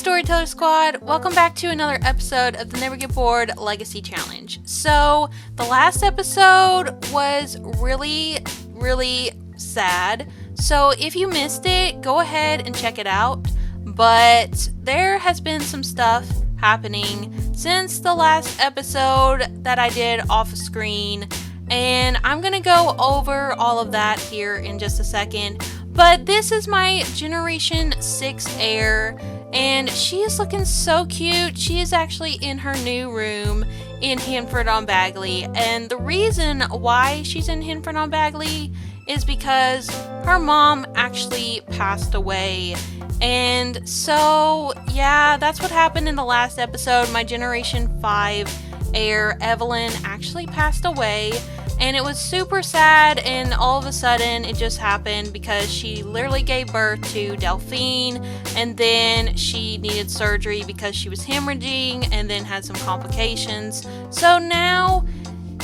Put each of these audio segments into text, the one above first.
Storyteller Squad, welcome back to another episode of the Never Get Bored Legacy Challenge. So, the last episode was really sad, so if you missed it, go ahead and check it out. But there has been some stuff happening since the last episode that I did off screen, and I'm gonna go over all of that here in just a second. But this is my Generation 6 heir, and she is looking so cute. She is actually in her new room in Hanford-on-Bagley, and the reason why she's in Hanford-on-Bagley is because her mom actually passed away. And so, yeah, that's what happened in the last episode. My Generation 5 heir, Evelyn, actually passed away. And it was super sad, and all of a sudden it just happened because she literally gave birth to Delphine, and then she needed surgery because she was hemorrhaging and then had some complications. So now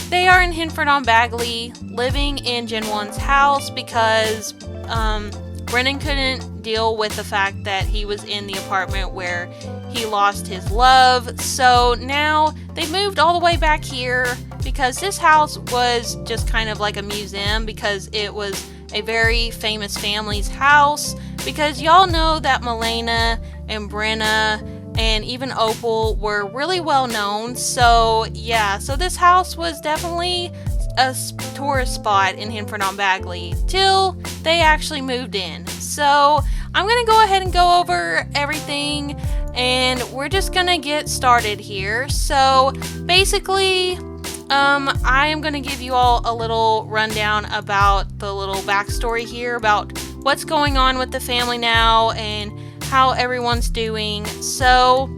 they are in Hanford-on-Bagley living in Gen 1's house because Brennan couldn't deal with the fact that he was in the apartment where he lost his love. So now they moved all the way back here because this house was just kind of like a museum because it was a very famous family's house, because y'all know that Milena and Brenna and even Opal were really well known. So yeah, so this house was definitely a tourist spot in Hanford-on-Bagley till they actually moved in. So I'm gonna go ahead and go over everything, and we're just gonna get started here. So basically, I am going to give you all a little rundown about the little backstory here about what's going on with the family now and how everyone's doing. So,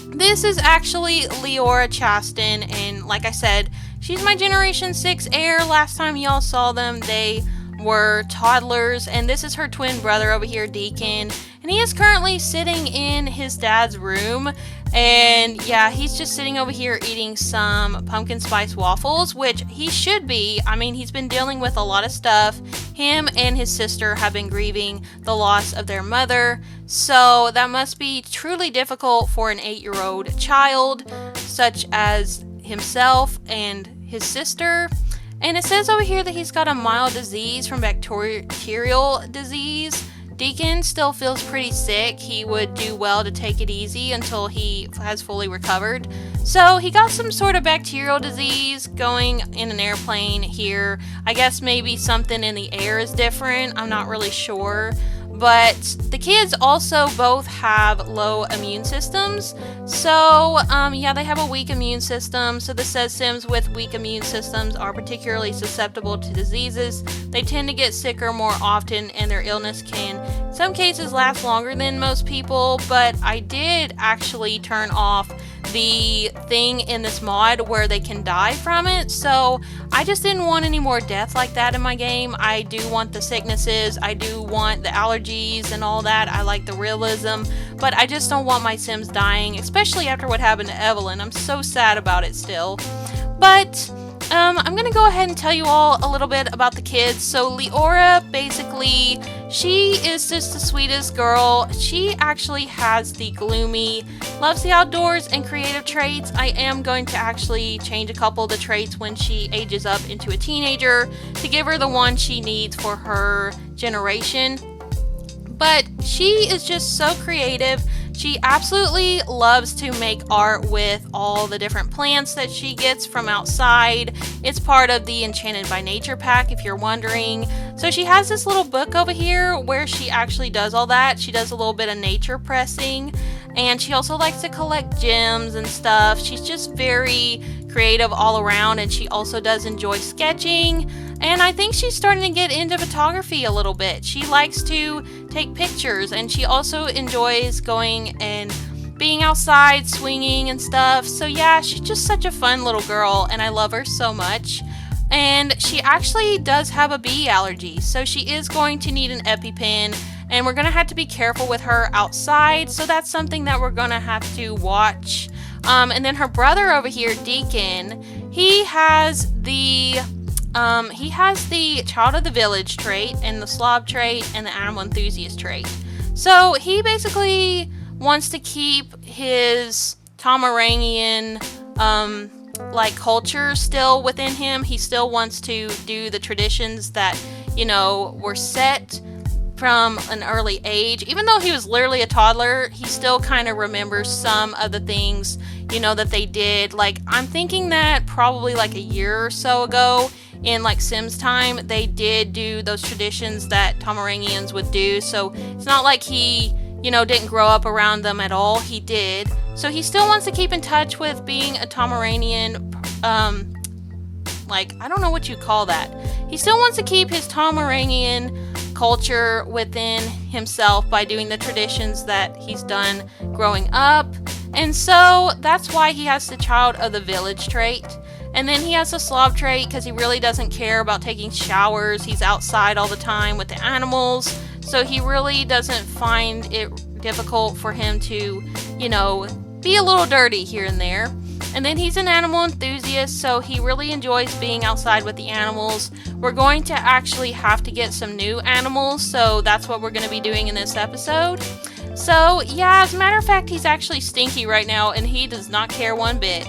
this is actually Leora Chaston, and like I said, she's my Generation 6 heir. Last time y'all saw them, they were toddlers, and this is her twin brother over here, Deacon, and he is currently sitting in his dad's room. And yeah, he's just sitting over here eating some pumpkin spice waffles, which he should be. I mean, he's been dealing with a lot of stuff. Him and his sister have been grieving the loss of their mother, so that must be truly difficult for an 8-year-old child such as himself and his sister. And it says over here that he's got a mild disease from bacterial disease. Deacon still feels pretty sick. He would do well to take it easy until he has fully recovered. So he got some sort of bacterial disease going in an airplane here. I guess maybe something in the air is different. I'm not really sure. But the kids also both have low immune systems. So, yeah, they have a weak immune system. So this says Sims with weak immune systems are particularly susceptible to diseases. They tend to get sicker more often, and their illness can, in some cases, last longer than most people. But I did actually turn off the thing in this mod where they can die from it, so I just didn't want any more death like that in my game. I do want the sicknesses, I do want the allergies and all that. I like the realism, but I just don't want my Sims dying, especially after what happened to Evelyn. I'm so sad about it still. But I'm gonna go ahead and tell you all a little bit about the kids. So Leora, basically, she is just the sweetest girl. She actually has the gloomy, loves the outdoors, and creative traits. I am going to actually change a couple of the traits when she ages up into a teenager to give her the one she needs for her generation. But she is just so creative. She absolutely loves to make art with all the different plants that she gets from outside. It's part of the Enchanted by Nature pack, if you're wondering. So she has this little book over here where she actually does all that. She does a little bit of nature pressing, and she also likes to collect gems and stuff. She's just very creative all around, and she also does enjoy sketching. And I think she's starting to get into photography a little bit. She likes to take pictures, and she also enjoys going and being outside, swinging and stuff. So yeah, she's just such a fun little girl, and I love her so much. And she actually does have a bee allergy, so she is going to need an EpiPen, and we're going to have to be careful with her outside. So that's something that we're going to have to watch. And then her brother over here, Deacon, he has the Child of the Village trait, and the Slob trait, and the Animal Enthusiast trait. So he basically wants to keep his Pomeranian culture still within him. He still wants to do the traditions that, were set from an early age. Even though he was literally a toddler, he still kind of remembers some of the things, that they did. I'm thinking that probably a year or so ago in Sims time, they did do those traditions that Pomeranians would do. So it's not like he, didn't grow up around them at all. He did. So he still wants to keep in touch with being a Pomeranian, I don't know what you call that. He still wants to keep his Pomeranian culture within himself by doing the traditions that he's done growing up. And so that's why he has the child of the village trait. And then he has the slob trait because he really doesn't care about taking showers. He's outside all the time with the animals. So he really doesn't find it difficult for him to, be a little dirty here and there. And then he's an animal enthusiast, so he really enjoys being outside with the animals. We're going to actually have to get some new animals, so that's what we're going to be doing in this episode. So, yeah, as a matter of fact, he's actually stinky right now, and he does not care one bit.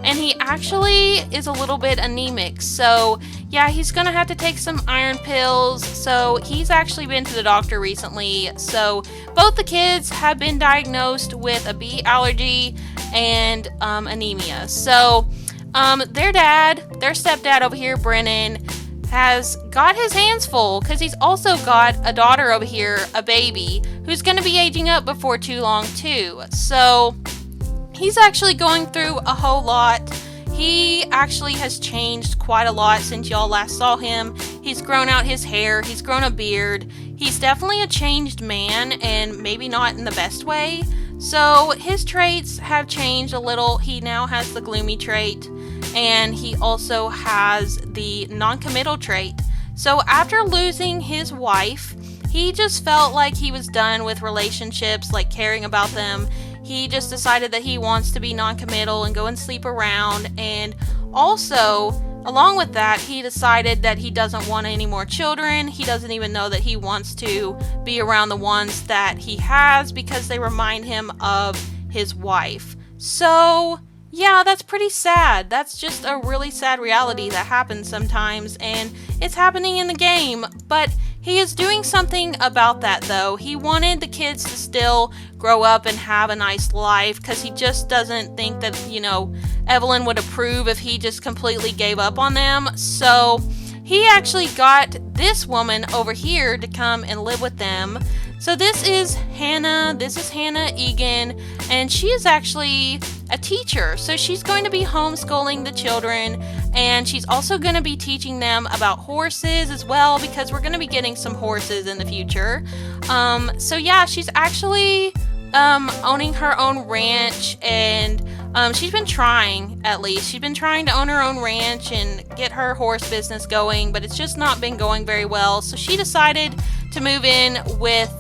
And he actually is a little bit anemic, so yeah, he's going to have to take some iron pills. So he's actually been to the doctor recently. So both the kids have been diagnosed with a bee allergy and anemia. So their stepdad over here, Brennan, has got his hands full because he's also got a daughter over here, a baby, who's going to be aging up before too long too. So he's actually going through a whole lot. He actually has changed quite a lot since y'all last saw him. He's grown out his hair, he's grown a beard. He's definitely a changed man, and maybe not in the best way. So his traits have changed a little. He now has the gloomy trait, and he also has the non-committal trait. So after losing his wife, he just felt like he was done with relationships, caring about them. He just decided that he wants to be non-committal and go and sleep around. And also, along with that, he decided that he doesn't want any more children. He doesn't even know that he wants to be around the ones that he has because they remind him of his wife. So, yeah, that's pretty sad. That's just a really sad reality that happens sometimes, and it's happening in the game. But he is doing something about that, though. He wanted the kids to still grow up and have a nice life because he just doesn't think that, Evelyn would approve if he just completely gave up on them. So he actually got this woman over here to come and live with them. So this is Hannah Egan, and she is actually a teacher. So she's going to be homeschooling the children, and she's also going to be teaching them about horses as well, because we're going to be getting some horses in the future. So yeah, she's actually owning her own ranch, and she's been trying to own her own ranch and get her horse business going, but it's just not been going very well. So she decided to move in with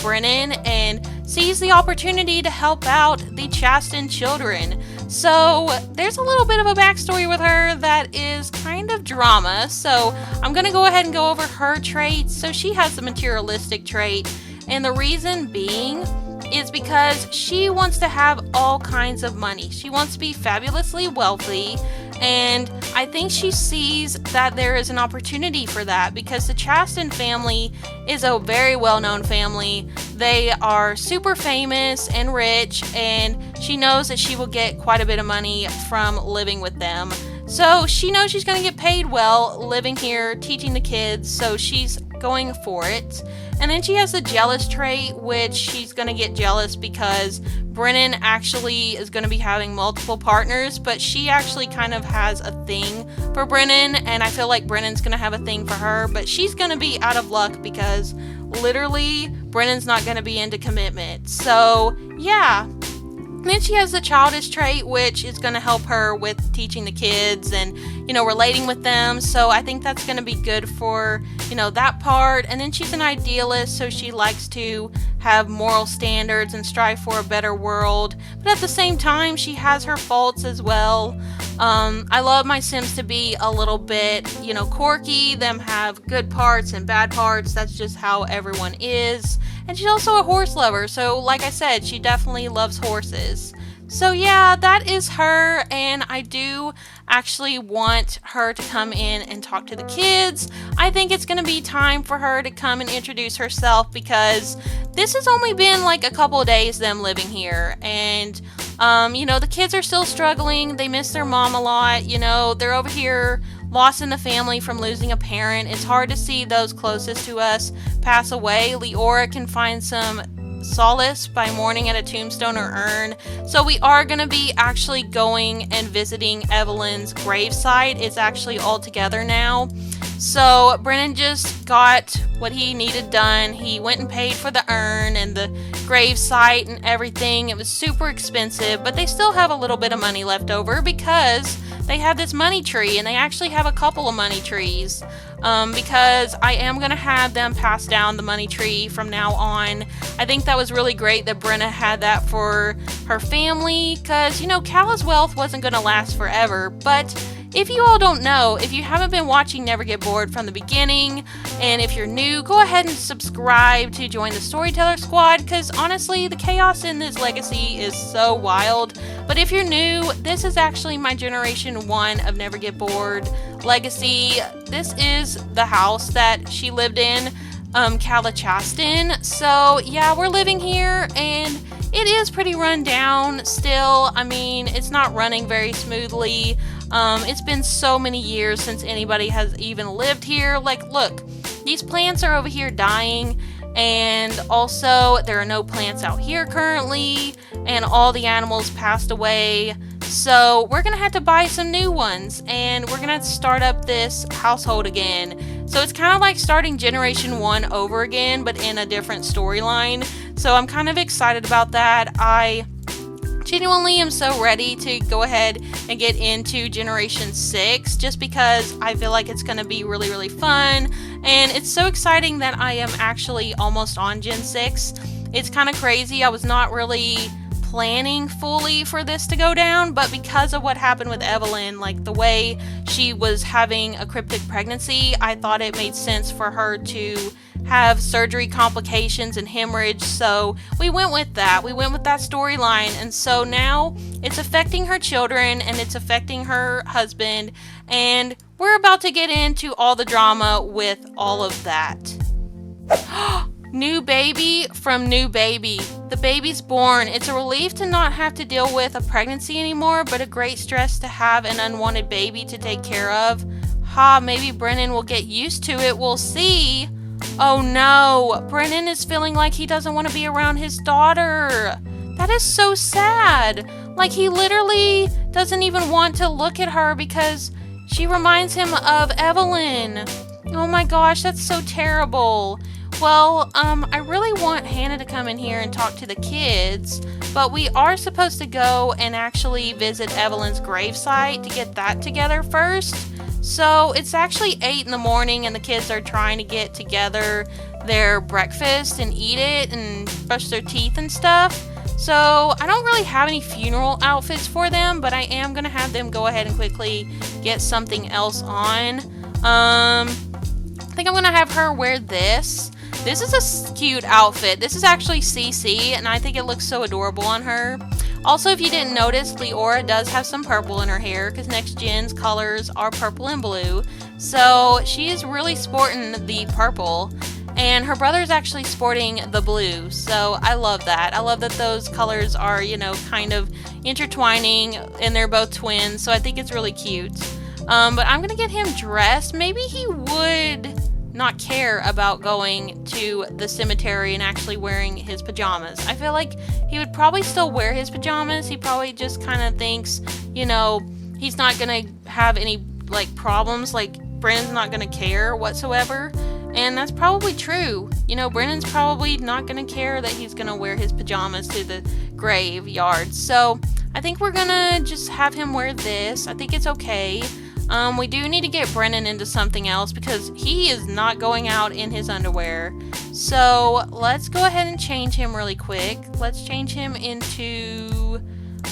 Brennan and sees the opportunity to help out the Chaston children. So there's a little bit of a backstory with her that is kind of drama. So I'm going to go ahead and go over her traits. So she has the materialistic trait, and the reason being is because she wants to have all kinds of money. She wants to be fabulously wealthy, and I think she sees that there is an opportunity for that because the Chaston family is a very well-known family. They are super famous and rich, and she knows that she will get quite a bit of money from living with them. So she knows she's going to get paid well living here, teaching the kids, so she's going for it. And then she has the jealous trait, which she's going to get jealous because Brennan actually is going to be having multiple partners, but she actually kind of has a thing for Brennan, and I feel like Brennan's going to have a thing for her, but she's going to be out of luck because literally Brennan's not going to be into commitment. So yeah. And then she has the childish trait, which is going to help her with teaching the kids and, relating with them. So I think that's going to be good for, that part. And then she's an idealist, so she likes to have moral standards and strive for a better world. But at the same time, she has her faults as well. I love my Sims to be a little bit, quirky, them have good parts and bad parts. That's just how everyone is. and she's also a horse lover. So like I said, she definitely loves horses. So yeah, that is her, and I do actually want her to come in and talk to the kids. I think it's going to be time for her to come and introduce herself, because this has only been like a couple of days them living here, and the kids are still struggling. They miss their mom a lot. They're over here lost in the family from losing a parent. It's hard to see those closest to us pass away. Leora can find some solace by mourning at a tombstone or urn. So we are going to be actually going and visiting Evelyn's gravesite. It's actually all together now. So Brennan just got what he needed done. He went and paid for the urn and the gravesite and everything. It was super expensive, but they still have a little bit of money left over because they have this money tree, and they actually have a couple of money trees. Because I am going to have them pass down the money tree from now on. I think that was really great that Brenna had that for her family, because, Calla's wealth wasn't going to last forever. But if you all don't know, if you haven't been watching Never Get Bored from the beginning, and if you're new, go ahead and subscribe to join the Storyteller Squad, because honestly, the chaos in this legacy is so wild. But if you're new, this is actually my Generation 1 of Never Get Bored legacy. This is the house that she lived in, Calla Chaston. So yeah, we're living here, and it is pretty run down still. I mean, it's not running very smoothly. It's been so many years since anybody has even lived here. Like, look, these plants are over here dying, and also there are no plants out here currently, and all the animals passed away. So we're gonna have to buy some new ones, and we're gonna have to start up this household again. So it's kind of like starting Generation 1 over again, but in a different storyline. So I'm kind of excited about that. I genuinely am so ready to go ahead and get into Generation 6, just because I feel like it's going to be really, really fun. And it's so exciting that I am actually almost on Gen 6. It's kind of crazy. I was not really planning fully for this to go down, but because of what happened with Evelyn, like the way she was having a cryptic pregnancy, I thought it made sense for her to have surgery complications and hemorrhage. So we went with that. We went with that storyline, and so now it's affecting her children and it's affecting her husband, and we're about to get into all the drama with all of that. New baby from new baby. The baby's born. It's a relief to not have to deal with a pregnancy anymore, but a great stress to have an unwanted baby to take care of. Maybe Brennan will get used to it. We'll see. Oh no, Brennan is feeling like he doesn't want to be around his daughter. That is so sad. Like, he literally doesn't even want to look at her because she reminds him of Evelyn. Oh my gosh, that's so terrible. Well, I really want Hannah to come in here and talk to the kids, but we are supposed to go and actually visit Evelyn's gravesite to get that together first. So it's actually 8 in the morning, and the kids are trying to get together their breakfast and eat it and brush their teeth and stuff. So I don't really have any funeral outfits for them, but I am going to have them go ahead and quickly get something else on. I think I'm going to have her wear this. This is a cute outfit. This is actually CC, and I think it looks so adorable on her. Also, if you didn't notice, Leora does have some purple in her hair, because Next Gen's colors are purple and blue. So she is really sporting the purple, and her brother's actually sporting the blue. So I love that. I love that those colors are, kind of intertwining, and they're both twins. So I think it's really cute. But I'm going to get him dressed. Maybe he would not care about going to the cemetery and actually wearing his pajamas. I feel like he would probably still wear his pajamas. He probably just kind of thinks, he's not gonna have any problems, Brennan's not gonna care whatsoever, and that's probably true. Brennan's probably not gonna care that he's gonna wear his pajamas to the graveyard. So I think we're gonna just have him wear this. I think it's okay. We do need to get Brennan into something else because he is not going out in his underwear. So let's go ahead and change him really quick. Let's change him into,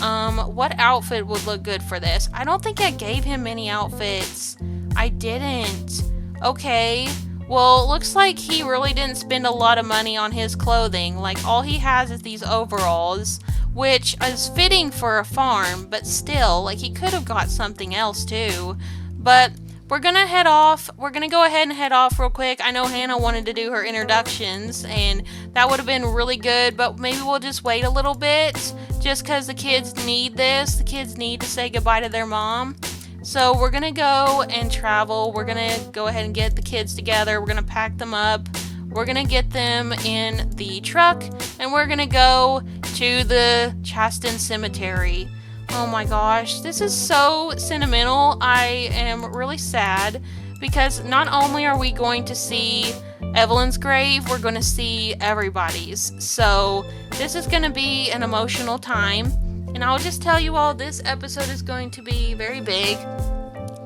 what outfit would look good for this? I don't think I gave him many outfits. I didn't. Okay, Well, it looks like he really didn't spend a lot of money on his clothing. Like, all he has is these overalls, which is fitting for a farm, but still, like, he could have got something else too. But we're gonna head off. We're gonna go ahead and head off real quick. I know Hannah wanted to do her introductions, and that would have been really good, but maybe we'll just wait a little bit, just because the kids need this. The kids need to say goodbye to their mom. So we're gonna go and travel. We're gonna go ahead and get the kids together. We're gonna pack them up. We're gonna get them in the truck, and we're gonna go to the Chaston Cemetery. Oh my gosh, this is so sentimental. I am really sad because not only are we going to see Evelyn's grave, we're going to see everybody's. So this is going to be an emotional time. And I'll just tell you all, this episode is going to be very big.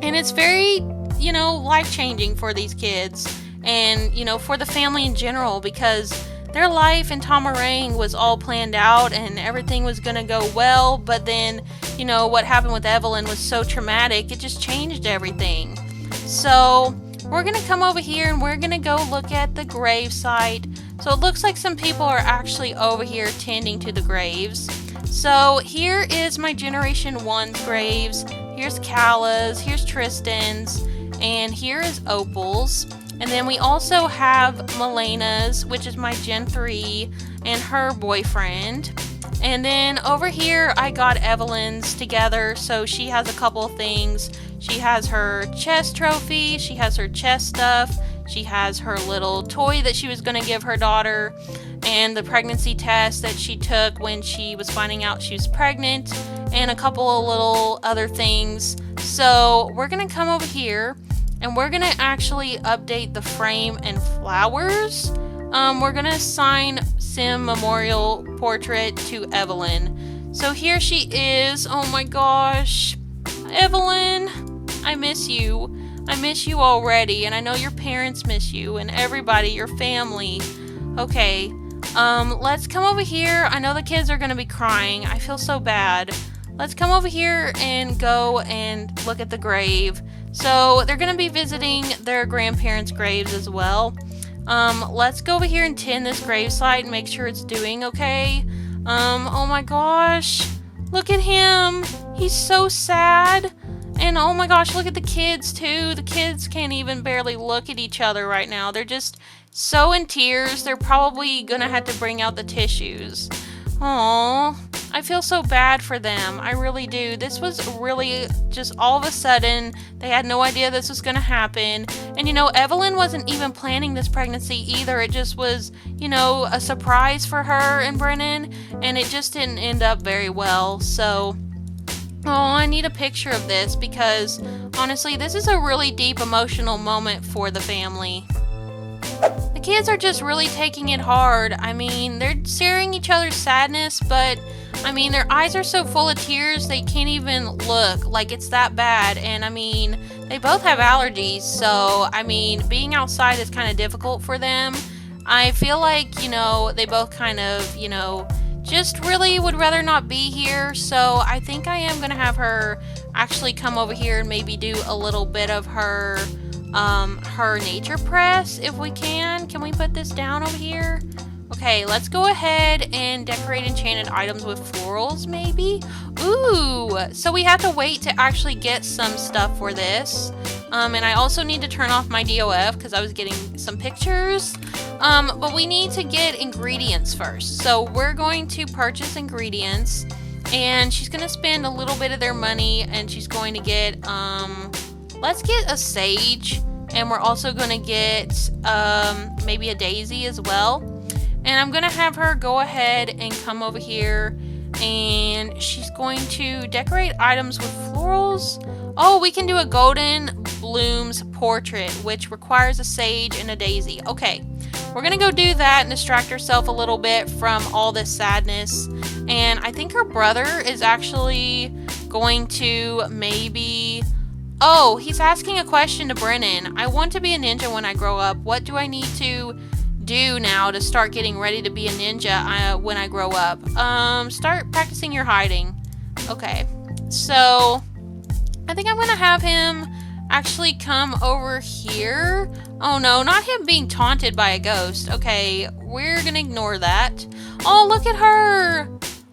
And it's very, life-changing for these kids. And, for the family in general, because their life in Tomarang was all planned out and everything was going to go well, but then, what happened with Evelyn was so traumatic, it just changed everything. So, we're going to come over here and we're going to go look at the grave site. So, it looks like some people are actually over here tending to the graves. So, here is my Generation 1's graves. Here's Calla's, here's Tristan's, and here is Opal's. And then we also have Melena's, which is my Gen 3, and her boyfriend. And then over here, I got Evelyn's together, so she has a couple of things. She has her chess trophy, she has her chess stuff, she has her little toy that she was going to give her daughter, and the pregnancy test that she took when she was finding out she was pregnant, and a couple of little other things. So we're going to come over here, and we're going to actually update the frame and flowers. We're going to assign Sim Memorial Portrait to Evelyn. So here she is. Oh my gosh. Evelyn, I miss you. I miss you already, and I know your parents miss you, and everybody, your family. Okay, let's come over here. I know the kids are going to be crying. I feel so bad. Let's come over here and go and look at the grave. So they're going to be visiting their grandparents' graves as well. Let's go over here and tend this gravesite and make sure it's doing okay. Oh my gosh. Look at him. He's so sad. And oh my gosh, look at the kids too. The kids can't even barely look at each other right now. They're just so in tears. They're probably gonna have to bring out the tissues. Aww. I feel so bad for them. I really do. This was really just all of a sudden. They had no idea this was going to happen. And, Evelyn wasn't even planning this pregnancy either. It just was, a surprise for her and Brennan. And it just didn't end up very well. So, I need a picture of this because, honestly, this is a really deep emotional moment for the family. The kids are just really taking it hard. I mean, they're sharing each other's sadness, but their eyes are so full of tears they can't even look. Like, it's that bad. And they both have allergies, so being outside is kind of difficult for them. I feel like, they both kind of, just really would rather not be here. So I think I am gonna have her actually come over here and maybe do a little bit of her nature press if we can. Can we put this down over here? Okay, let's go ahead and decorate enchanted items with florals, maybe? Ooh, so we have to wait to actually get some stuff for this. And I also need to turn off my DOF because I was getting some pictures. But we need to get ingredients first. So we're going to purchase ingredients, and she's going to spend a little bit of their money, and she's going to get, let's get a sage, and we're also going to get maybe a daisy as well. And I'm going to have her go ahead and come over here, and she's going to decorate items with florals. Oh, we can do a golden blooms portrait, which requires a sage and a daisy. Okay, we're going to go do that and distract herself a little bit from all this sadness. And I think her brother is actually going to maybe... Oh, he's asking a question to Brennan. I want to be a ninja when I grow up. What do I need to do now to start getting ready to be a ninja when I grow up? Start practicing your hiding. Okay, so I think I'm gonna have him actually come over here. Oh no, not him being taunted by a ghost. Okay, we're gonna ignore that. Oh, look at her!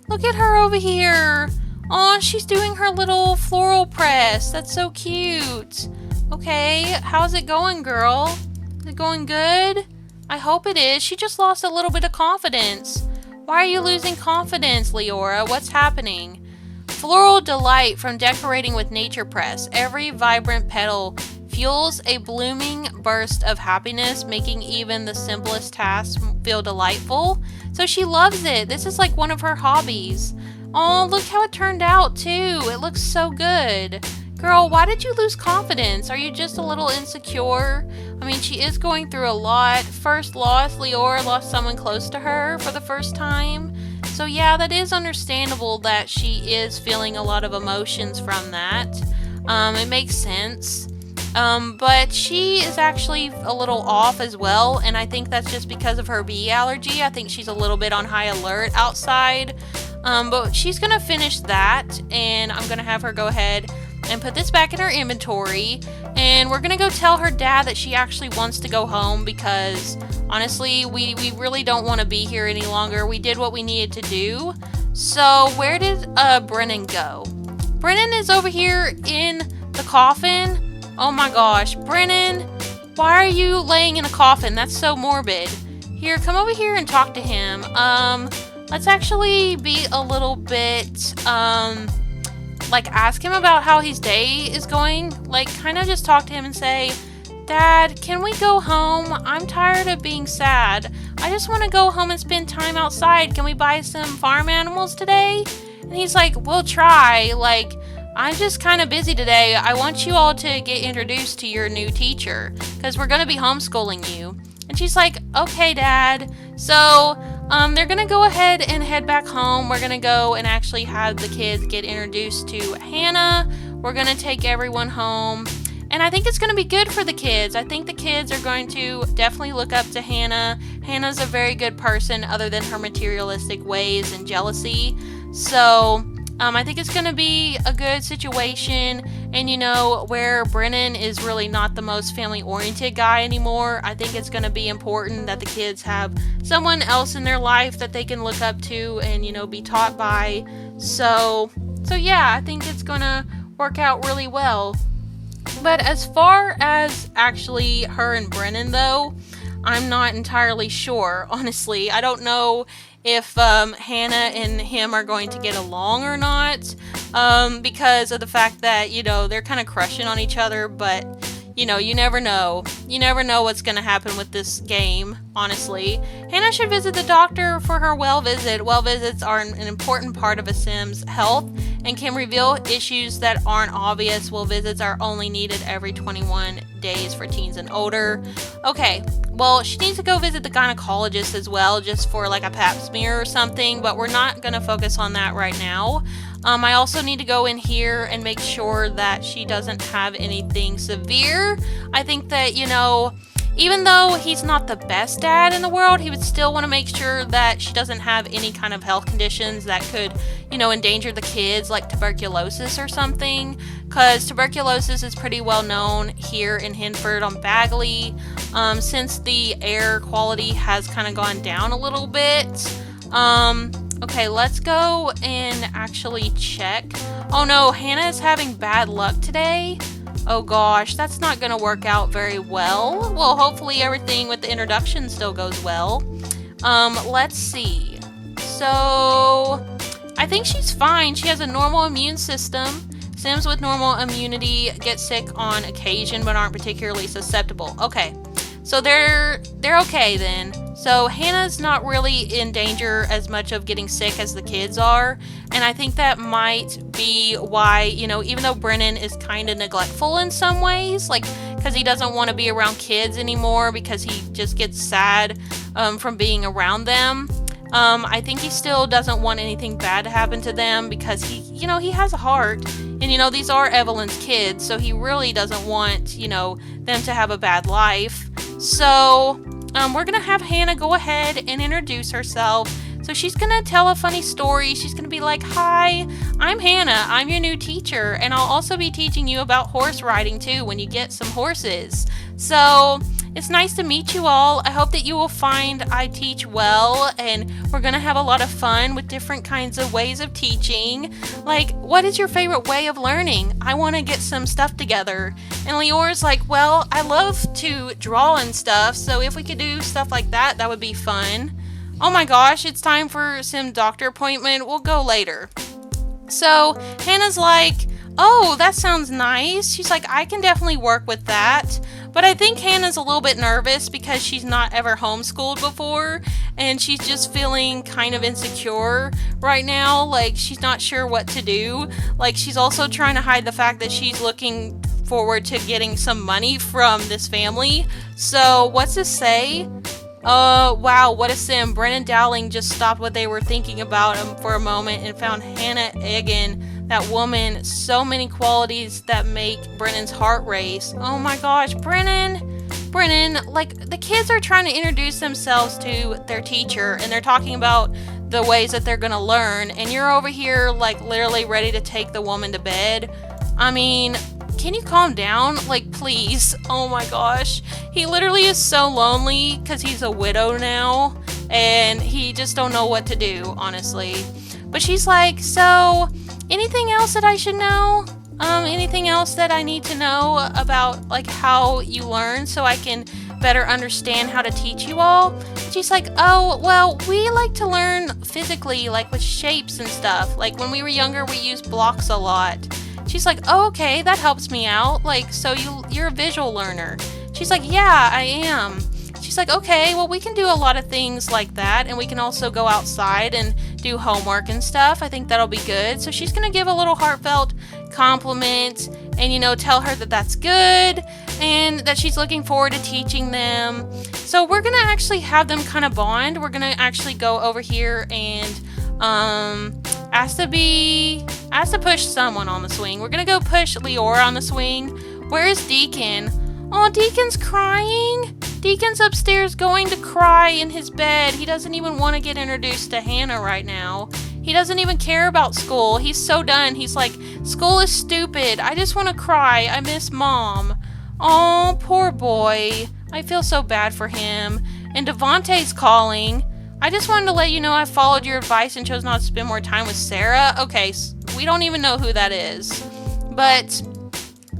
Look at her over here! Oh, she's doing her little floral press. That's so cute. Okay, how's it going, girl? Is it going good? I hope it is. She just lost a little bit of confidence. Why are you losing confidence, Leora? What's happening? Floral delight from decorating with nature press. Every vibrant petal fuels a blooming burst of happiness, making even the simplest tasks feel delightful. So she loves it. This is like one of her hobbies. Oh, look how it turned out too. It looks so good. Girl, why did you lose confidence? Are you just a little insecure? I mean, she is going through a lot. First loss, Leora lost someone close to her for the first time. So yeah, that is understandable that she is feeling a lot of emotions from that. It makes sense. But she is actually a little off as well, and I think that's just because of her bee allergy. I think she's a little bit on high alert outside. But she's gonna finish that, and I'm gonna have her go ahead and put this back in her inventory, and we're gonna go tell her dad that she actually wants to go home because honestly we really don't want to be here any longer. We did what we needed to do. So where did Brennan go? Brennan is over here in the coffin. Oh my gosh, Brennan, why are you laying in a coffin? That's so morbid. Here, come over here and talk to him. Let's actually be a little bit like ask him about how his day is going. Like kind of just talk to him and say, Dad, can we go home? I'm tired of being sad. I just want to go home and spend time outside. Can we buy some farm animals today? And he's like, we'll try. Like, I'm just kind of busy today. I want you all to get introduced to your new teacher because we're going to be homeschooling you. And she's like, okay, Dad. So they're going to go ahead and head back home. We're going to go and actually have the kids get introduced to Hannah. We're going to take everyone home. And I think it's going to be good for the kids. I think the kids are going to definitely look up to Hannah. Hannah's a very good person other than her materialistic ways and jealousy. So I think it's going to be a good situation. And, you know, where Brennan is really not the most family-oriented guy anymore, I think it's going to be important that the kids have someone else in their life that they can look up to and, you know, be taught by. So yeah, I think it's going to work out really well. But as far as actually her and Brennan, though, I'm not entirely sure, honestly. I don't know if Hannah and him are going to get along or not, because of the fact that, you know, they're kind of crushing on each other, but, you know, you never know. You never know what's going to happen with this game, honestly. Hannah should visit the doctor for her well visit. Well visits are an important part of a Sim's health and can reveal issues that aren't obvious. Well visits are only needed every 21 days for teens and older. Okay, well, she needs to go visit the gynecologist as well, just for like a pap smear or something, but we're not going to focus on that right now. I also need to go in here and make sure that she doesn't have anything severe. I think that, you know, even though he's not the best dad in the world, he would still want to make sure that she doesn't have any kind of health conditions that could, you know, endanger the kids, like tuberculosis or something, because tuberculosis is pretty well known here in Hinford on Bagley, since the air quality has kind of gone down a little bit. Okay, let's go and actually check. Oh no, Hannah is having bad luck today. Oh gosh, that's not going to work out very well. Well, hopefully everything with the introduction still goes well. Let's see. So, I think she's fine. She has a normal immune system. Sims with normal immunity get sick on occasion but aren't particularly susceptible. Okay, so they're okay then. So Hannah's not really in danger as much of getting sick as the kids are. And I think that might be why, you know, even though Brennan is kind of neglectful in some ways, like because he doesn't want to be around kids anymore because he just gets sad from being around them. I think he still doesn't want anything bad to happen to them because he, you know, he has a heart. And, you know, these are Evelyn's kids, so he really doesn't want, you know, them to have a bad life. So we're going to have Hannah go ahead and introduce herself. So she's gonna tell a funny story. She's gonna be like, "Hi, I'm Hannah. I'm your new teacher, and I'll also be teaching you about horse riding too when you get some horses. So it's nice to meet you all. I hope that you will find I teach well, and we're gonna have a lot of fun with different kinds of ways of teaching. Like, what is your favorite way of learning? I want to get some stuff together." And Leora's like, "Well, I love to draw and stuff, so if we could do stuff like that, that would be fun." "Oh my gosh, it's time for some doctor appointment. We'll go later." So Hannah's like, "Oh, that sounds nice." She's like, "I can definitely work with that." But I think Hannah's a little bit nervous because she's not ever homeschooled before, and she's just feeling kind of insecure right now. Like, she's not sure what to do. Like, she's also trying to hide the fact that she's looking forward to getting some money from this family. So what's this say? Wow, what a sim. Brennan Dowling just stopped what they were thinking about him for a moment and found Hannah Egan, that woman, so many qualities that make Brennan's heart race. Oh my gosh, Brennan, like, the kids are trying to introduce themselves to their teacher, and they're talking about the ways that they're gonna learn, and you're over here, like, literally ready to take the woman to bed. I mean, can you calm down? Like, please. Oh my gosh. He literally is so lonely because he's a widow now, and he just don't know what to do, honestly. But she's like, "So, anything else that I should know? Anything else that I need to know about, like, how you learn so I can better understand how to teach you all?" And she's like, "Oh, well, we like to learn physically, like with shapes and stuff. Like, when we were younger, we used blocks a lot." She's like, "Oh, okay, that helps me out. Like, so you're a visual learner." She's like, "Yeah, I am." She's like, "Okay, well, we can do a lot of things like that, and we can also go outside and do homework and stuff. I think that'll be good." So she's gonna give a little heartfelt compliment and, tell her that that's good and that she's looking forward to teaching them. So we're gonna actually have them kind of bond. We're gonna actually go over here and ask to push someone on the swing. We're gonna go push Leora on the swing. Where is Deacon? Oh, Deacon's crying. Deacon's upstairs going to cry in his bed. He doesn't even want to get introduced to Hannah right now. He doesn't even care about school. He's so done. He's like, "School is stupid. I just want to cry. I miss Mom." Oh, poor boy. I feel so bad for him. And Devontae's calling. "I just wanted to let you know I followed your advice and chose not to spend more time with Sarah." Okay, we don't even know who that is. But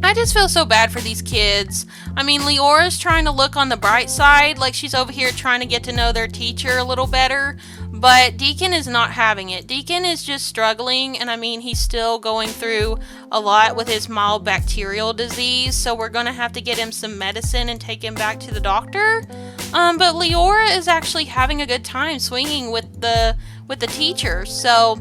I just feel so bad for these kids. I mean, Leora's trying to look on the bright side, like she's over here trying to get to know their teacher a little better, but Deacon is not having it. Deacon is just struggling, and I mean, he's still going through a lot with his mild bacterial disease, so we're going to have to get him some medicine and take him back to the doctor. But Leora is actually having a good time swinging with the teacher. So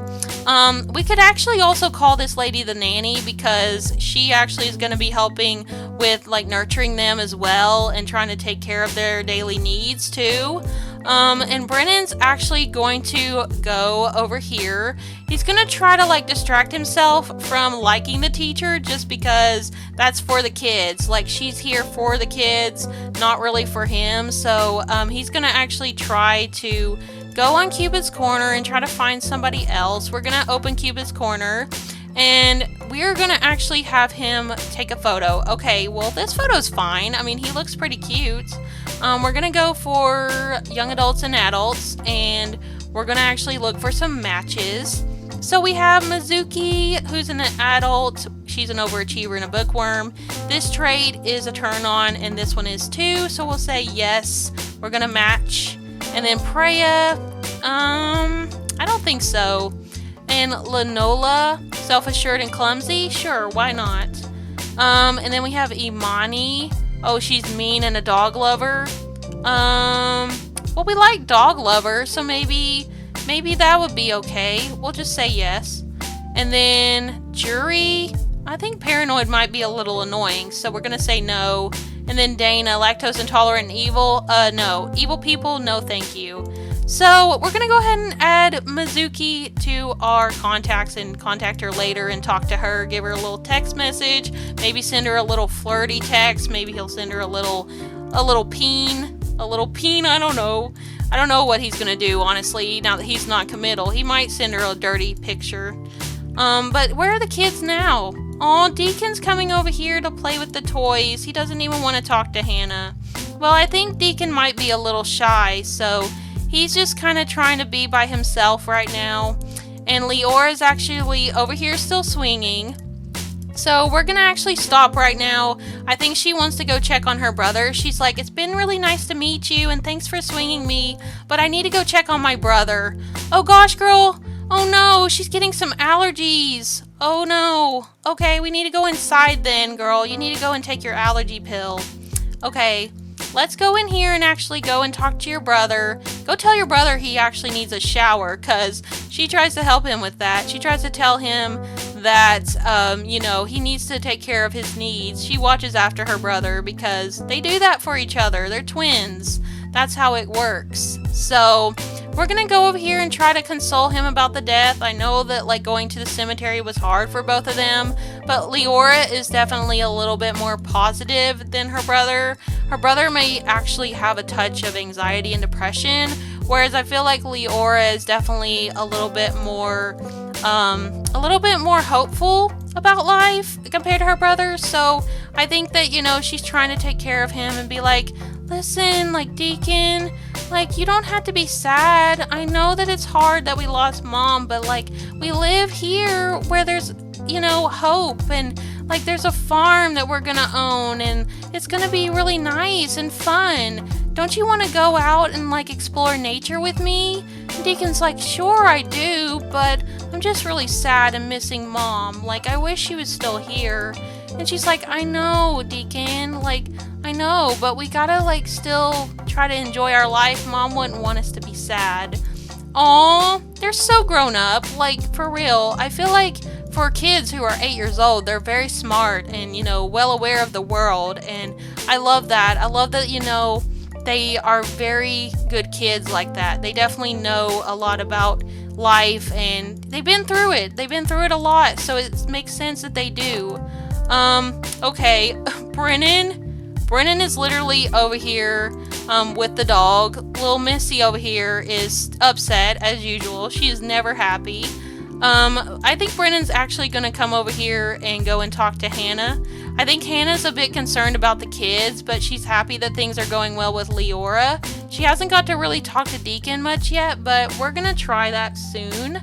we could actually also call this lady the nanny, because she actually is going to be helping with, like, nurturing them as well and trying to take care of their daily needs too. And Brennan's actually going to go over here. He's going to try to, like, distract himself from liking the teacher, just because that's for the kids. Like, she's here for the kids, not really for him. So he's going to actually try to go on Cupid's Corner and try to find somebody else. We're going to open Cupid's Corner, and we're going to actually have him take a photo. Okay, well, this photo's fine. I mean, he looks pretty cute. We're going to go for young adults and adults, and we're going to actually look for some matches. So we have Mizuki, who's an adult. She's an overachiever and a bookworm. This trait is a turn on, and this one is too. So we'll say yes. We're going to match. And then Preya, I don't think so. And Lenola, self-assured and clumsy? Sure, why not? And then we have Imani. Oh, she's mean and a dog lover. Well, we like dog lover, so maybe that would be okay. We'll just say yes. And then Jury, I think paranoid might be a little annoying, so we're gonna say no. And then Dana, lactose intolerant and evil. No. Evil people, no thank you. So we're going to go ahead and add Mizuki to our contacts and contact her later and talk to her, give her a little text message, maybe send her a little flirty text, maybe he'll send her a little peen, I don't know. I don't know what he's gonna do, honestly, now that he's not committal. He might send her a dirty picture. But where are the kids now? Aw, Deacon's coming over here to play with the toys. He doesn't even want to talk to Hannah. Well, I think Deacon might be a little shy, so he's just kind of trying to be by himself right now. And Leora's actually over here still swinging. So we're gonna actually stop right now. I think she wants to go check on her brother. She's like, it's been really nice to meet you and thanks for swinging me, but I need to go check on my brother. Oh gosh, girl. Oh no, she's getting some allergies. Oh no. Okay, we need to go inside then, girl. You need to go and take your allergy pill. Okay, let's go in here and actually go and talk to your brother. Go tell your brother he actually needs a shower, because she tries to help him with that. She tries to tell him that, he needs to take care of his needs. She watches after her brother because they do that for each other. They're twins. That's how it works. So we're gonna go over here and try to console him about the death. I know that going to the cemetery was hard for both of them, but Leora is definitely a little bit more positive than her brother. Her brother may actually have a touch of anxiety and depression, whereas I feel like Leora is definitely a little bit more hopeful about life compared to her brother. So I think that, she's trying to take care of him and be like, listen, Deacon, you don't have to be sad. I know that it's hard that we lost Mom, but we live here where there's, hope, and there's a farm that we're gonna own, and it's gonna be really nice and fun. Don't you want to go out and explore nature with me? And Deacon's like, sure I do, but I'm just really sad and missing Mom. I wish she was still here. And she's like, I know, Deacon, I know, but we gotta still try to enjoy our life. Mom wouldn't want us to be sad. Aw, they're so grown up, for real. I feel like for kids who are 8 years old, they're very smart and, well aware of the world, and I love that. I love that, they are very good kids like that. They definitely know a lot about life, and they've been through it. They've been through it a lot, so it makes sense that they do. Okay, Brennan is literally over here, with the dog. Little Missy over here is upset, as usual. She is never happy. I think Brennan's actually gonna come over here and go and talk to Hannah. I think Hannah's a bit concerned about the kids, but she's happy that things are going well with Leora. She hasn't got to really talk to Deacon much yet, but we're gonna try that soon.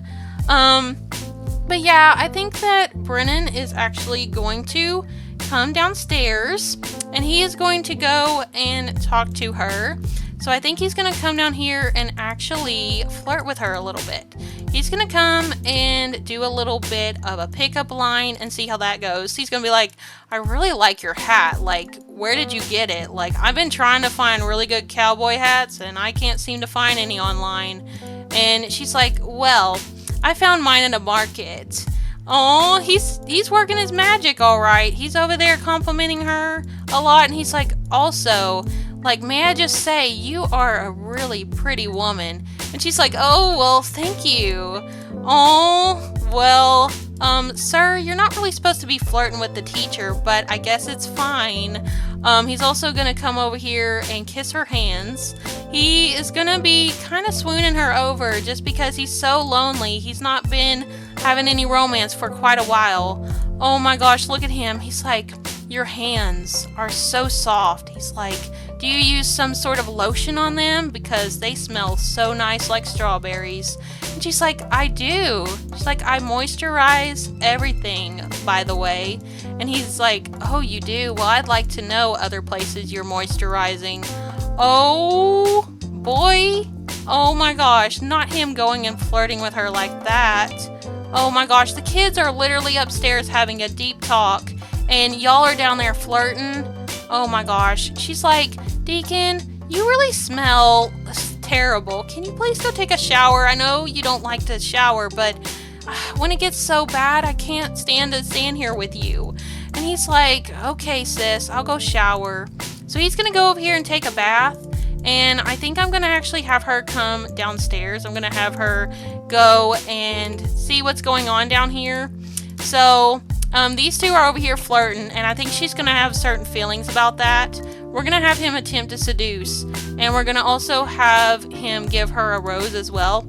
But yeah, I think that Brennan is actually going to come downstairs, and he is going to go and talk to her. So I think he's going to come down here and actually flirt with her a little bit. He's going to come and do a little bit of a pickup line and see how that goes. He's going to be like, I really like your hat. Where did you get it? I've been trying to find really good cowboy hats, and I can't seem to find any online. And she's like, well, I found mine in a market. Oh, he's working his magic all right. He's over there complimenting her a lot, and he's like, also, may I just say, you are a really pretty woman. And she's like, oh, well, thank you. Oh, well, sir, you're not really supposed to be flirting with the teacher, but I guess it's fine. He's also gonna come over here and kiss her hands. He is gonna be kind of swooning her over just because he's so lonely. He's not been having any romance for quite a while. Oh my gosh, look at him. He's like, your hands are so soft. He's like, do you use some sort of lotion on them? Because they smell so nice like strawberries. And she's like, I do. She's like, I moisturize everything, by the way. And he's like, oh, you do? Well, I'd like to know other places you're moisturizing. Oh, boy. Oh my gosh, not him going and flirting with her like that. Oh my gosh, the kids are literally upstairs having a deep talk, and y'all are down there flirting. Oh my gosh. She's like, Deacon, you really smell terrible. Can you please go take a shower? I know you don't like to shower, but when it gets so bad, I can't stand to stand here with you. And he's like, okay, sis, I'll go shower. So he's gonna go over here and take a bath. And I think I'm gonna actually have her come downstairs. I'm gonna have her go and see what's going on down here. So these two are over here flirting, and I think she's gonna have certain feelings about that. we're going to have him attempt to seduce, and we're going to also have him give her a rose as well.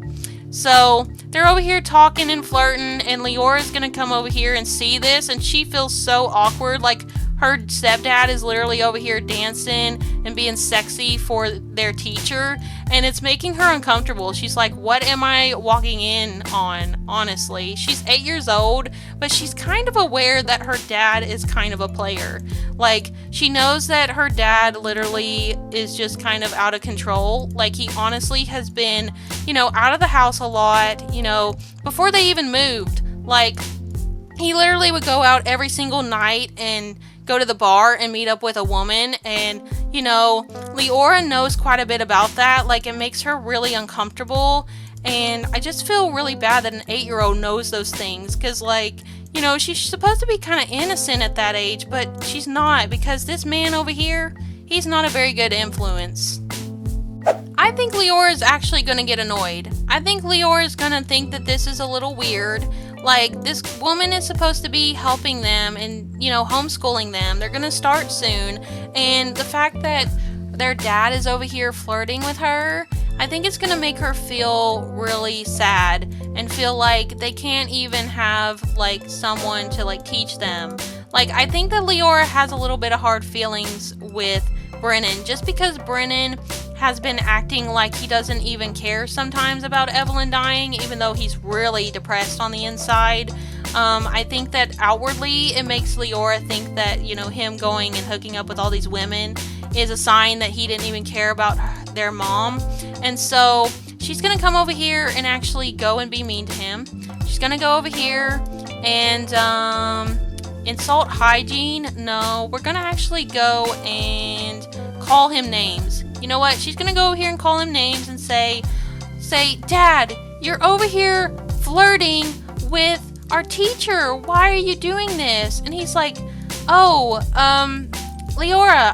So they're over here talking and flirting, and Leora's going to come over here and see this, and she feels so awkward. Like, her stepdad is literally over here dancing and being sexy for their teacher, and it's making her uncomfortable. She's like, what am I walking in on, honestly? She's 8 years old, but she's kind of aware that her dad is kind of a player. Like, she knows that her dad literally is just kind of out of control. Like, he honestly has been, out of the house a lot, before they even moved. Like, he literally would go out every single night and go to the bar and meet up with a woman, and Leora knows quite a bit about that. Like, it makes her really uncomfortable, and I just feel really bad that an 8-year-old knows those things, because she's supposed to be kind of innocent at that age, but she's not, because this man over here, he's not a very good influence. I think Leora is actually going to get annoyed. I think Leora is going to think that this is a little weird. Like, this woman is supposed to be helping them and, homeschooling them. They're going to start soon. And the fact that their dad is over here flirting with her, I think it's going to make her feel really sad and feel like they can't even have, someone to, teach them. I think that Leora has a little bit of hard feelings with Brennan, just because Brennan has been acting like he doesn't even care sometimes about Evelyn dying, even though he's really depressed on the inside. I think that outwardly it makes Leora think that, him going and hooking up with all these women is a sign that he didn't even care about their mom. And so she's going to come over here and actually go and be mean to him. She's going to go over here and insult hygiene. No, we're going to actually go and call him names. You know what? She's going to go over here and call him names and say, Dad, you're over here flirting with our teacher. Why are you doing this? And he's like, Leora,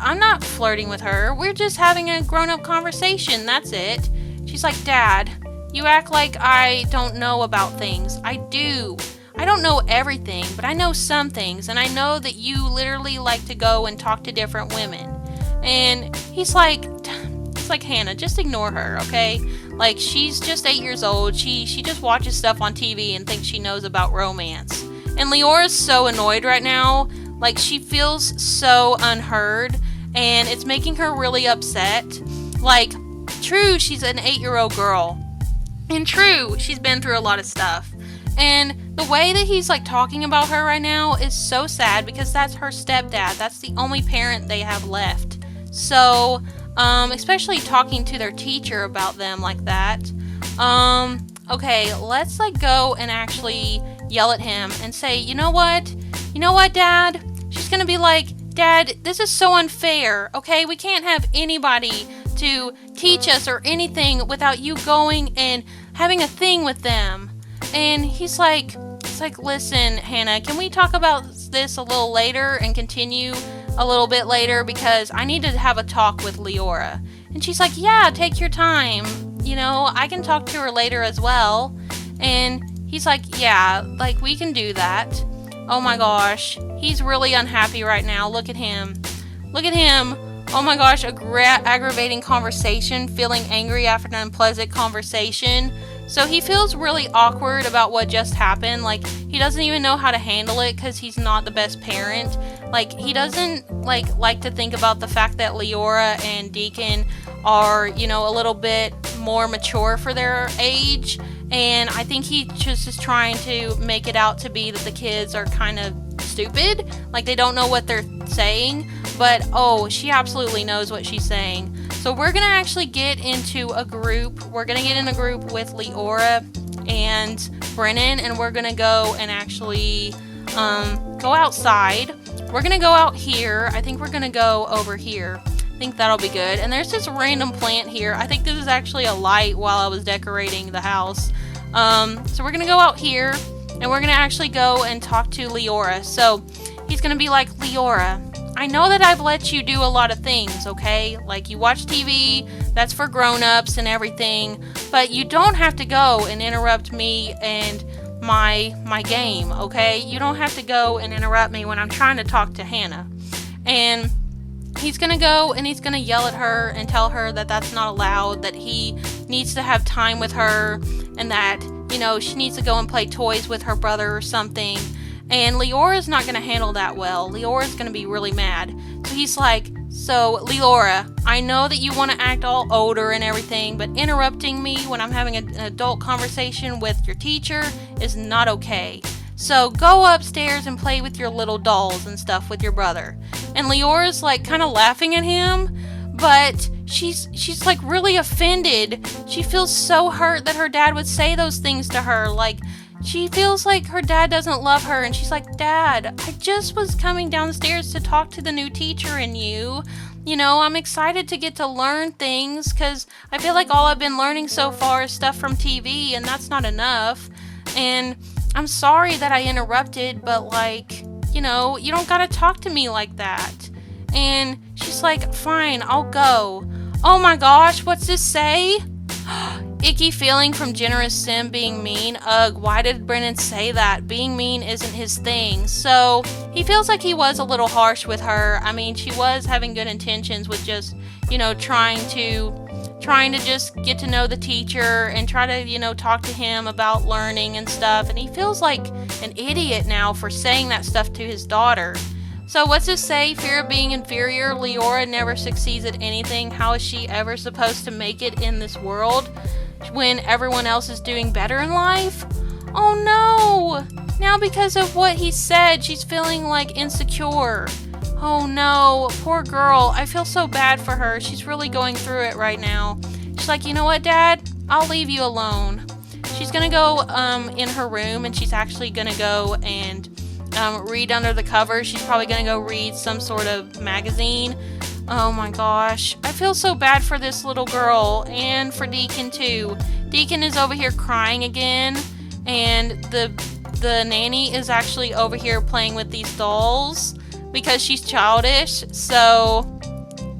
I'm not flirting with her. We're just having a grown-up conversation. That's it. She's like, Dad, you act like I don't know about things. I do. I don't know everything, but I know some things, and I know that you literally like to go and talk to different women. And he's like, Hannah, just ignore her, okay? Like, she's just 8 years old. She just watches stuff on TV and thinks she knows about romance. And Leora's so annoyed right now. Like, she feels so unheard, and it's making her really upset. Like, true, she's an 8-year-old girl. And true, she's been through a lot of stuff. And the way that he's talking about her right now is so sad, because that's her stepdad. That's the only parent they have left. So, especially talking to their teacher about them like that. Okay, let's go and actually yell at him and say, you know what, Dad? She's gonna be like, Dad, this is so unfair, okay? We can't have anybody to teach us or anything without you going and having a thing with them. And he's like, listen, Hannah, can we talk about this a little later and continue a little bit later, because I need to have a talk with Leora. And she's like, yeah, take your time. I can talk to her later as well. And he's like, yeah, we can do that. Oh my gosh, he's really unhappy right now. Look at him. Oh my gosh, aggravating conversation, feeling angry after an unpleasant conversation. So he feels really awkward about what just happened. He doesn't even know how to handle it, because he's not the best parent. He doesn't like to think about the fact that Leora and Deacon are, a little bit more mature for their age. And I think he just is trying to make it out to be that the kids are kind of stupid. They don't know what they're saying. But, she absolutely knows what she's saying. So we're going to actually get into a group. We're going to get in a group with Leora and Brennan, and we're going to go and actually go outside. We're going to go out here. I think we're going to go over here. I think that'll be good. And there's this random plant here. I think this is actually a light while I was decorating the house. So we're going to go out here, and we're going to actually go and talk to Leora. So he's going to be like, Leora, I know that I've let you do a lot of things, okay? You watch TV, that's for grown-ups and everything, but you don't have to go and interrupt me and my game, okay? You don't have to go and interrupt me when I'm trying to talk to Hannah. And he's gonna go and he's gonna yell at her and tell her that that's not allowed, that he needs to have time with her, and that, she needs to go and play toys with her brother or something. And Leora's not gonna handle that well. Leora's gonna be really mad. So he's like, so Leora, I know that you want to act all older and everything, but interrupting me when I'm having an adult conversation with your teacher is not okay. So go upstairs and play with your little dolls and stuff with your brother. And Leora's like kind of laughing at him, but she's like really offended. She feels so hurt that her dad would say those things to her. Like, she feels like her dad doesn't love her, and she's like, Dad, I just was coming downstairs to talk to the new teacher and you. I'm excited to get to learn things, because I feel like all I've been learning so far is stuff from TV, and that's not enough. And I'm sorry that I interrupted, but you don't gotta talk to me like that. And she's like, fine, I'll go. Oh my gosh, what's this say? Icky feeling from generous Sim being mean. Ugh, why did Brennan say that? Being mean isn't his thing. So he feels like he was a little harsh with her. I mean, she was having good intentions with just, trying to just get to know the teacher and try to, talk to him about learning and stuff. And he feels like an idiot now for saying that stuff to his daughter. So what's this say? Fear of being inferior. Leora never succeeds at anything. How is she ever supposed to make it in this world when everyone else is doing better in life? Oh no! Now because of what he said, she's feeling like insecure. Oh no, poor girl. I feel so bad for her. She's really going through it right now. She's like, you know what, Dad? I'll leave you alone. She's gonna go in her room, and she's actually gonna go and read under the covers. She's probably gonna go read some sort of magazine. Oh my gosh. I feel so bad for this little girl, and for Deacon too. Deacon is over here crying again, and the nanny is actually over here playing with these dolls because she's childish. So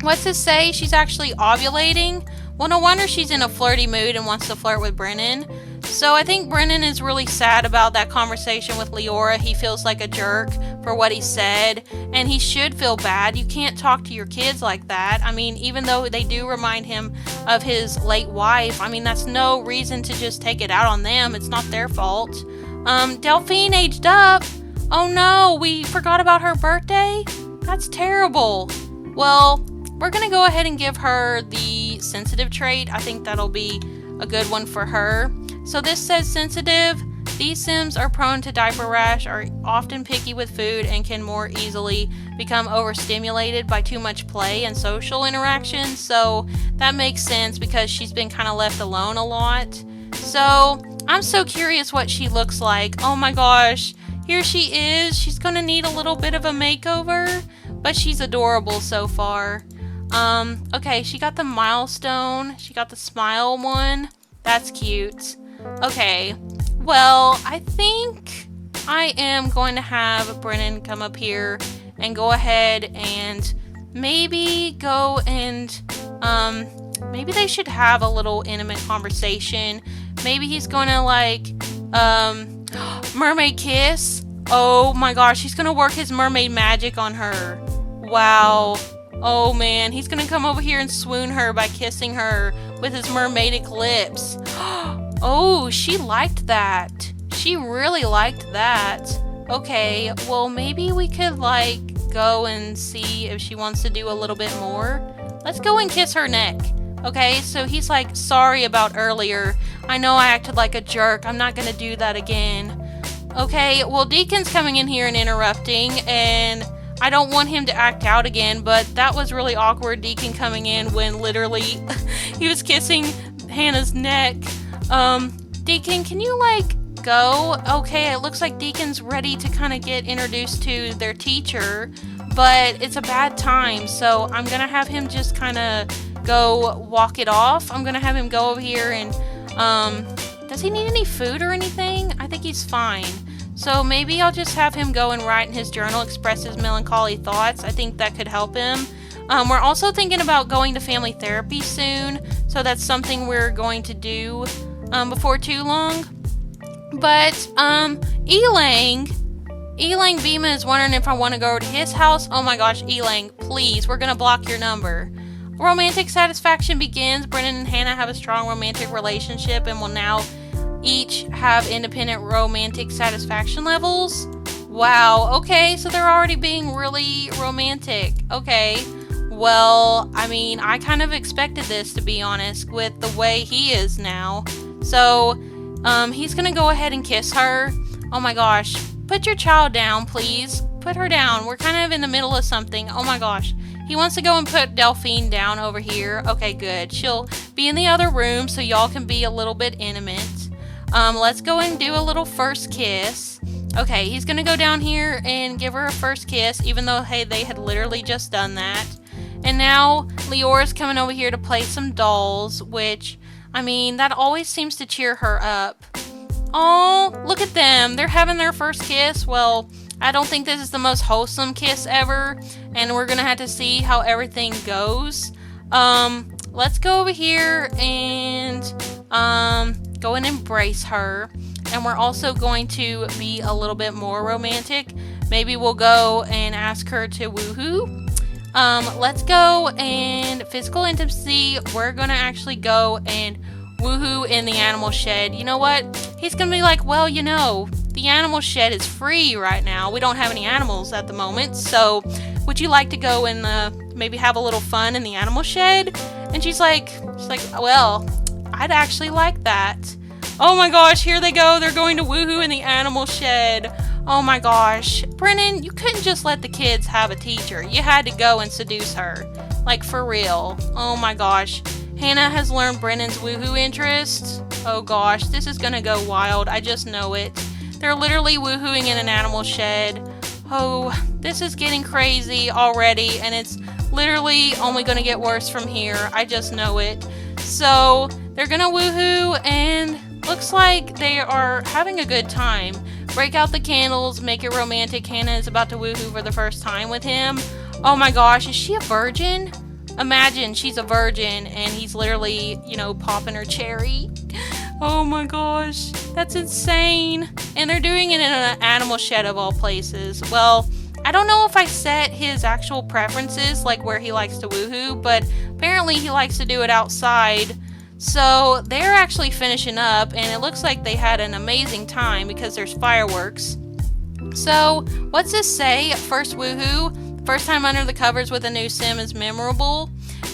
what's this say? She's actually ovulating. Well, no wonder she's in a flirty mood and wants to flirt with Brennan. So I think Brennan is really sad about that conversation with Leora. He feels like a jerk for what he said, and he should feel bad. You can't talk to your kids like that. I mean, even though they do remind him of his late wife, I mean, that's no reason to just take it out on them. It's not their fault. Delphine aged up. Oh no, we forgot about her birthday? That's terrible. Well, we're gonna go ahead and give her the sensitive trait. I think that'll be a good one for her. So this says sensitive. These Sims are prone to diaper rash, are often picky with food, and can more easily become overstimulated by too much play and social interaction. So that makes sense because she's been kind of left alone a lot. So I'm so curious what she looks like. Oh my gosh, here she is. She's gonna need a little bit of a makeover, but she's adorable so far. Okay, she got the milestone. She got the smile one. That's cute. Okay, well, I think I am going to have Brennan come up here and go ahead and maybe go and, maybe they should have a little intimate conversation. Maybe he's going to, mermaid kiss. Oh my gosh, he's going to work his mermaid magic on her. Wow. Oh man, he's going to come over here and swoon her by kissing her with his mermaidic lips. Oh, she liked that. She really liked that. Okay, well maybe we could go and see if she wants to do a little bit more. Let's go and kiss her neck. Okay, so he's like, sorry about earlier. I know I acted like a jerk. I'm not gonna do that again. Okay, well Deacon's coming in here and interrupting, and I don't want him to act out again, but that was really awkward, Deacon coming in when literally he was kissing Hannah's neck. Deacon, can you go? Okay, it looks like Deacon's ready to kind of get introduced to their teacher, but it's a bad time, so I'm gonna have him just kind of go walk it off. I'm gonna have him go over here and, does he need any food or anything? I think he's fine. So maybe I'll just have him go and write in his journal, express his melancholy thoughts. I think that could help him. We're also thinking about going to family therapy soon, so that's something we're going to do before too long. But Elang, Elang Beema is wondering if I want to go over to his house. Oh my gosh, Elang, please, we're gonna block your number. Romantic satisfaction begins. Brennan and Hannah have a strong romantic relationship and will now each have independent romantic satisfaction levels. Wow, okay, so they're already being really romantic. Okay, well, I mean, I kind of expected this, to be honest, with the way he is now. So, he's gonna go ahead and kiss her. Oh my gosh, put your child down, please. Put her down. We're kind of in the middle of something. Oh my gosh. He wants to go and put Delphine down over here. Okay, good. She'll be in the other room so y'all can be a little bit intimate. Let's go and do a little first kiss. Okay, he's gonna go down here and give her a first kiss, even though, hey, they had literally just done that. And now Leora's coming over here to play some dolls, which, I mean, that always seems to cheer her up. Oh, look at them. They're having their first kiss. Well, I don't think this is the most wholesome kiss ever, and we're gonna have to see how everything goes. Let's go over here and go and embrace her. And we're also going to be a little bit more romantic. Maybe we'll go and ask her to woohoo. Let's go and physical intimacy. We're gonna actually go and woohoo in the animal shed. You know what? He's gonna be like, well, you know, the animal shed is free right now. We don't have any animals at the moment, so would you like to go and maybe have a little fun in the animal shed? And she's like, well, I'd actually like that. Oh my gosh, here they go. They're going to woohoo in the animal shed. Oh my gosh. Brennan, you couldn't just let the kids have a teacher. You had to go and seduce her. Like, for real. Oh my gosh. Hannah has learned Brennan's woohoo interest. Oh gosh, this is gonna go wild. I just know it. They're literally woohooing in an animal shed. Oh, this is getting crazy already, and it's literally only gonna get worse from here. I just know it. So, they're gonna woohoo, and looks like they are having a good time. Break out the candles, make it romantic. Hannah is about to woohoo for the first time with him. Oh my gosh, is she a virgin? Imagine she's a virgin and he's literally, you know, popping her cherry. Oh my gosh, that's insane. And they're doing it in an animal shed of all places. Well, I don't know if I set his actual preferences, like where he likes to woohoo, but apparently he likes to do it outside. So they're actually finishing up, and it looks like they had an amazing time because there's fireworks. So what's this say? First woohoo. First time under the covers with a new sim is memorable.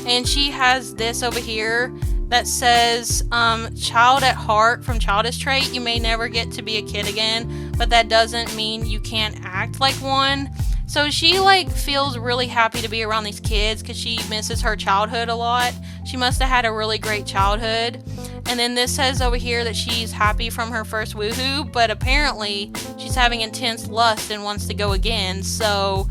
And she has this over here that says, child at heart from Childish Trait. You may never get to be a kid again, but that doesn't mean you can't act like one. So she like feels really happy to be around these kids because she misses her childhood a lot. She must have had a really great childhood. And then this says over here that she's happy from her first woohoo, but apparently she's having intense lust and wants to go again. So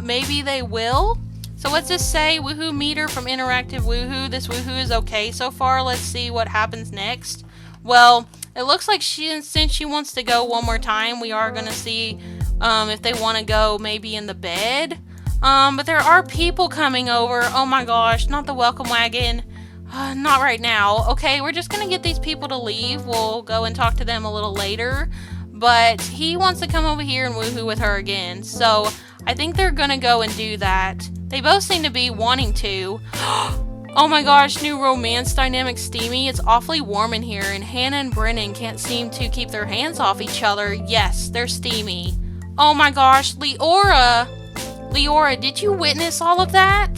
maybe they will. So what's this say? Woohoo meter from Interactive Woohoo. This woohoo is okay so far. Let's see what happens next. Well, it looks like since she wants to go one more time, we are going to see if they want to go maybe in the bed. But there are people coming over. Oh my gosh, not the welcome wagon. Not right now. Okay, we're just going to get these people to leave. We'll go and talk to them a little later. But he wants to come over here and woohoo with her again. So I think they're going to go and do that. They both seem to be wanting to. Oh my gosh, new romance dynamic steamy. It's awfully warm in here, and Hannah and Brennan can't seem to keep their hands off each other. Yes, they're steamy. Oh my gosh, Leora, did you witness all of that?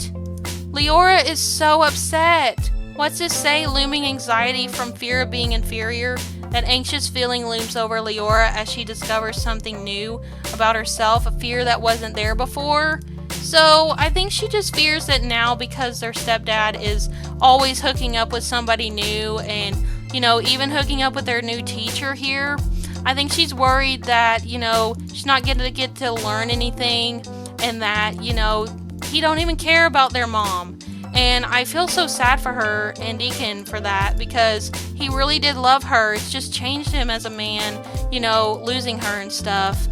Leora is so upset. What's this say? Looming anxiety from fear of being inferior. That anxious feeling looms over Leora as she discovers something new about herself, a fear that wasn't there before. So I think she just fears that now, because their stepdad is always hooking up with somebody new and, you know, even hooking up with their new teacher here, I think she's worried that, you know, she's not going to get to learn anything and that, you know, he don't even care about their mom. And I feel so sad for her and Deacon for that, because he really did love her. It's just changed him as a man, you know, losing her and stuff.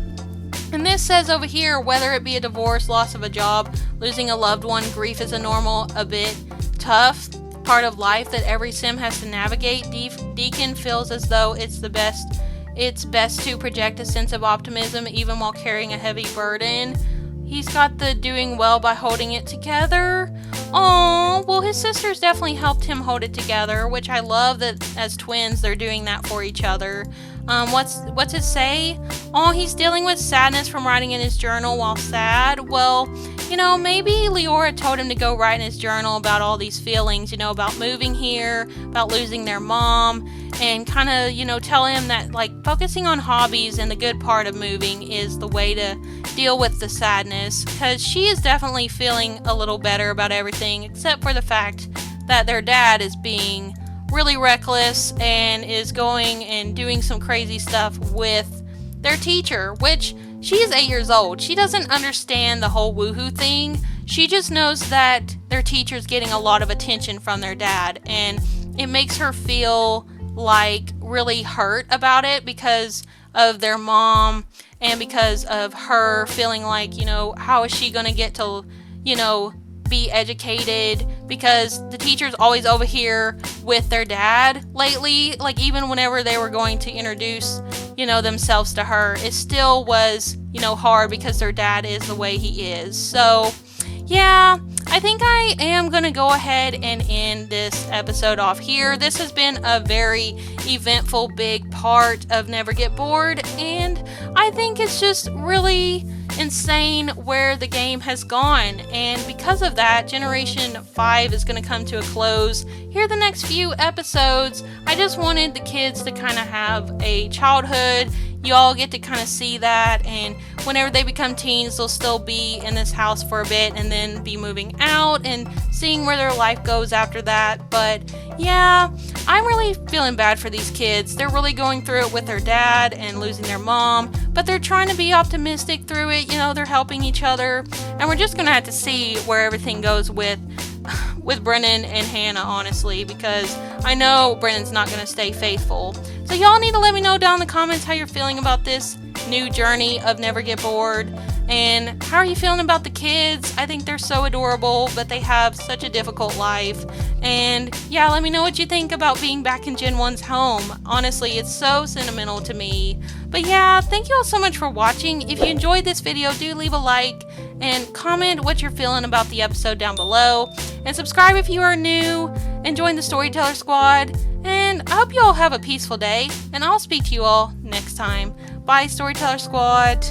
And this says over here, whether it be a divorce, loss of a job, losing a loved one, grief is a bit tough part of life that every sim has to navigate. Deacon feels as though it's the best it's best to project a sense of optimism even while carrying a heavy burden. He's got the doing well by holding it together. Oh, well, his sisters definitely helped him hold it together, which I love that as twins they're doing that for each other. What's it say? Oh, he's dealing with sadness from writing in his journal while sad. Well, maybe Leora told him to go write in his journal about all these feelings, about moving here, about losing their mom, and kind of, tell him that, like, focusing on hobbies and the good part of moving is the way to deal with the sadness, because she is definitely feeling a little better about everything, except for the fact that their dad is being really reckless and is going and doing some crazy stuff with their teacher, which she is 8 years old. She doesn't understand the whole woohoo thing. She just knows that their teacher's getting a lot of attention from their dad, and it makes her feel like really hurt about it because of their mom and because of her feeling like, how is she going to get to, be educated, because the teacher's always over here with their dad lately. Like, even whenever they were going to introduce, themselves to her, it still was, hard because their dad is the way he is. So, yeah, I think I am going to go ahead and end this episode off here. This has been a very eventful, big part of Never Get Bored, and I think it's just really insane where the game has gone, and because of that, Generation 5 is going to come to a close here the next few episodes. I just wanted the kids to kind of have a childhood. You all get to kind of see that, and whenever they become teens, they'll still be in this house for a bit and then be moving out and seeing where their life goes after that. But yeah, I'm really feeling bad for these kids. They're really going through it with their dad and losing their mom, but they're trying to be optimistic through it. They're helping each other, and we're just gonna have to see where everything goes with Brennan and Hannah, honestly, because I know Brennan's not going to stay faithful. So y'all need to let me know down in the comments how you're feeling about this new journey of Never Get Bored, and how are you feeling about the kids? I think they're so adorable, but they have such a difficult life. And yeah, let me know what you think about being back in Gen 1's home. Honestly, it's so sentimental to me. But yeah, thank you all so much for watching. If you enjoyed this video, do leave a like and comment what you're feeling about the episode down below. And subscribe if you are new, and join the Storyteller Squad. And I hope you all have a peaceful day, and I'll speak to you all next time. Bye, Storyteller Squad.